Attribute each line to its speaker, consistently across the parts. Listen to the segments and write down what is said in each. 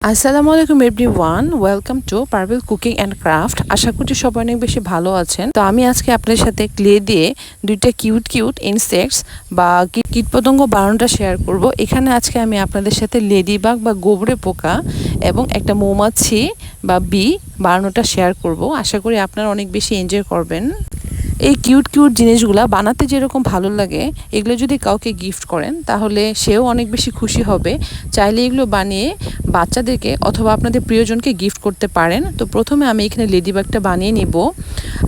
Speaker 1: আসসালামু আলাইকুম everyone, welcome to Parvel cooking and craft. আশা করছি সবাই অনেক বেশি ভালো আছেন। তো আমি আজকে আপনাদের সাথে ক্লে দিয়ে দুইটা কিউট ইনসেক্টস বা কীটপতঙ্গ বানানোটা শেয়ার করব। এখানে আজকে আমি আপনাদের সাথে লেডিবাগ বা গোবরে পোকা এবং একটা মৌমাছি বা বি বানানোটা শেয়ার করব। আশা করি আপনারা অনেক বেশি এনজয় করবেন। এই কিউট জিনিসগুলো বানাতে যেরকম ভালো লাগে, এগুলো যদি কাউকে গিফট করেন তাহলে সেও অনেক বেশি খুশি হবে। চাইলে এগুলো বানিয়ে বাচ্চাদেরকে অথবা আপনাদের প্রিয়জনকে গিফট করতে পারেন। তো প্রথমে আমি এখানে লেডিবাগটা বানিয়ে নিব।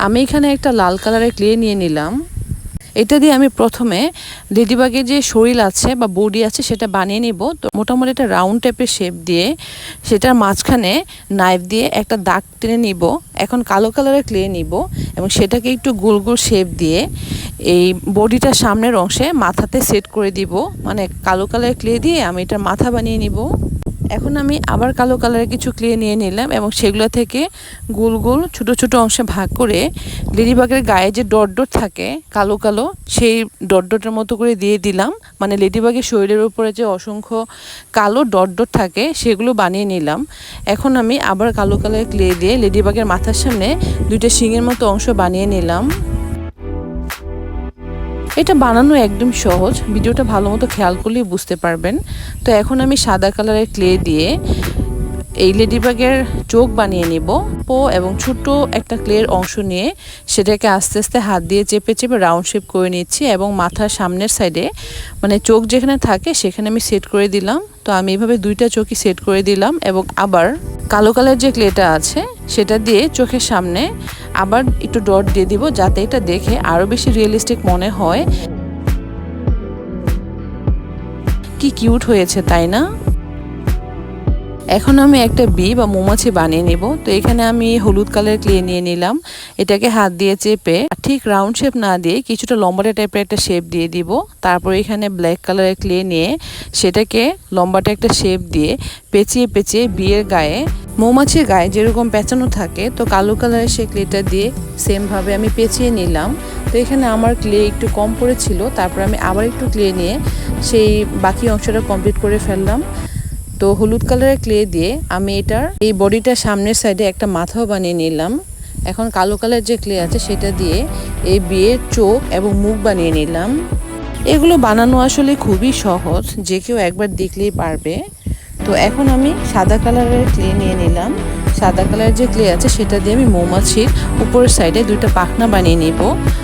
Speaker 1: আমি এখানে একটা লাল কালারের ক্লে নিয়ে নিলাম। এটা দিয়ে আমি প্রথমে লেডিবাগের যে শরীর আছে বা বডি আছে সেটা বানিয়ে নিব। তো মোটামুটি একটা রাউন্ড টাইপের শেপ দিয়ে সেটার মাঝখানে নাইফ দিয়ে একটা দাগ টেনে নিব। এখন কালো কালারের ক্লে নিব এবং সেটাকে একটু গোল শেপ দিয়ে এই বডিটার সামনের অংশে মাথাতে সেট করে দিব। মানে কালো কালারের ক্লে দিয়ে আমি এটার মাথা বানিয়ে নিব। এখন আমি আবার কালো কালারের কিছু ক্লে নিয়ে নিলাম এবং সেগুলো থেকে গোল ছোট অংশে ভাগ করে লেডিবাগের গায়ে যে ডট থাকে কালো সেই ডটের মতো করে দিয়ে দিলাম। মানে লেডিবাগের শরীরের উপরে যে অসংখ্য কালো ডট থাকে সেগুলো বানিয়ে নিলাম। এখন আমি আবার কালো কালারের ক্লে দিয়ে লেডিবাগের মাথার সামনে দুইটা শিংয়ের মতো অংশ বানিয়ে নিলাম। এটা বানানো একদম সহজ, ভিডিওটা ভালো মতো খেয়াল করলেই বুঝতে পারবেন। তো এখন আমি সাদা কালারের ক্লে দিয়ে এই লেডিবাগের চোখ বানিয়ে নিব এবং ছোট একটা ক্লের অংশ নিয়ে সেটাকে আস্তে আস্তে হাত দিয়ে চেপে রাউন্ড শেপ করে নিচ্ছি এবং মাথার সামনের সাইডে মানে চোখ যেখানে থাকে সেখানে আমি সেট করে দিলাম। তো আমি এইভাবে দুইটা চোখই সেট করে দিলাম এবং আবার কালো কালার যে ক্লেটা আছে সেটা দিয়ে চোখের সামনে আবার একটু ডট দিয়ে দিব, যাতে এটা দেখে আরও বেশি রিয়েলিস্টিক মনে হয়। কি কিউট হয়েছে তাই না? এখন আমি একটা বি বা মৌমাছি বানিয়ে নিব। তো এখানে আমি হলুদ কালার ক্লে নিয়ে নিলাম। এটাকে হাত দিয়ে চেপে ঠিক রাউন্ড শেপ না দিয়ে কিছুটা লম্বাটে টাইপের একটা শেপ দিয়ে দিব। তারপর এখানে ব্ল্যাক কালারের ক্লে নিয়ে সেটাকে লম্বাটে একটা শেপ দিয়ে পেঁচিয়ে বিয়ের গায়ে মৌমাছির গায়ে যেরকম পেঁচানো থাকে, তো কালো কালারের সেই ক্লেটা দিয়ে সেমভাবে আমি পেঁচিয়ে নিলাম। তো এখানে আমার ক্লে একটু কম পড়েছিল, তারপর আমি আবার একটু ক্লে নিয়ে সেই বাকি অংশটা কমপ্লিট করে ফেললাম। তো হলুদ কালারের ক্লে দিয়ে আমি এটার এই বডিটার সামনের সাইডে একটা মাথাও বানিয়ে নিলাম। এখন কালো কালার যে ক্লে আছে সেটা দিয়ে এই বিয়ের চোখ এবং মুখ বানিয়ে নিলাম। এগুলো বানানো আসলে খুবই সহজ, যে কেউ একবার দেখলেই পারবে। তো এখন আমি সাদা কালারের ক্লে নিয়ে নিলাম। সাদা কালারের যে ক্লে আছে সেটা দিয়ে আমি মৌমাছির উপরের সাইডে দুইটা পাখনা বানিয়ে নিব।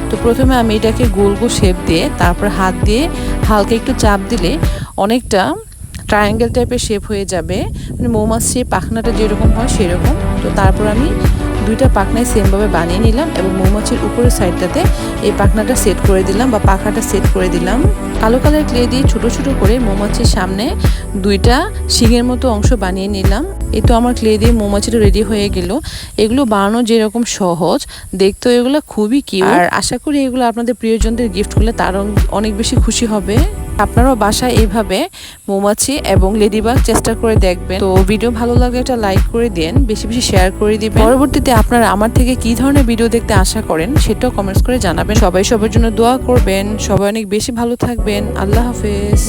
Speaker 1: তো প্রথমে আমি এটাকে গোল শেপ দিয়ে তারপর হাত দিয়ে হালকা একটু চাপ দিলে অনেকটা ট্রায়াঙ্গেল টাইপের শেপ হয়ে যাবে, মানে মৌমাছির পাখনাটা যেরকম হয় সেরকম। তো তারপর আমি দুইটা পাখনাই সেমভাবে বানিয়ে নিলাম এবং মৌমাছির উপরের সাইডটাতে এই পাখনাটা সেট করে দিলাম বা পাখাটা সেট করে দিলাম। কালো কালার ক্লে দিয়ে ছোট করে মৌমাছির সামনে দুইটা শিংয়ের মতো অংশ বানিয়ে নিলাম। এই তো আমার ক্লে দিয়ে মৌমাছিটা রেডি হয়ে গেল। এগুলো বানানো যেরকম সহজ, দেখতেও এগুলো খুবই কিউট। আর আশা করি এগুলো আপনাদের প্রিয়জনদের গিফট করলে তারা অনেক বেশি খুশি হবে। আপনারাও বাসায় এইভাবে মৌমাছি এবং লেডিবাগ চেষ্টা করে দেখবেন। তো ভিডিও ভালো লাগলে একটা লাইক করে দেন, বেশি শেয়ার করে দিবেন। পরবর্তীতে আপনারা আমার থেকে কি ধরনের ভিডিও দেখতে আশা করেন সেটাও কমেন্টস করে জানাবেন। সবাই সবার জন্য দোয়া করবেন। সবাই অনেক বেশি ভালো থাকবেন। আল্লাহ হাফেজ।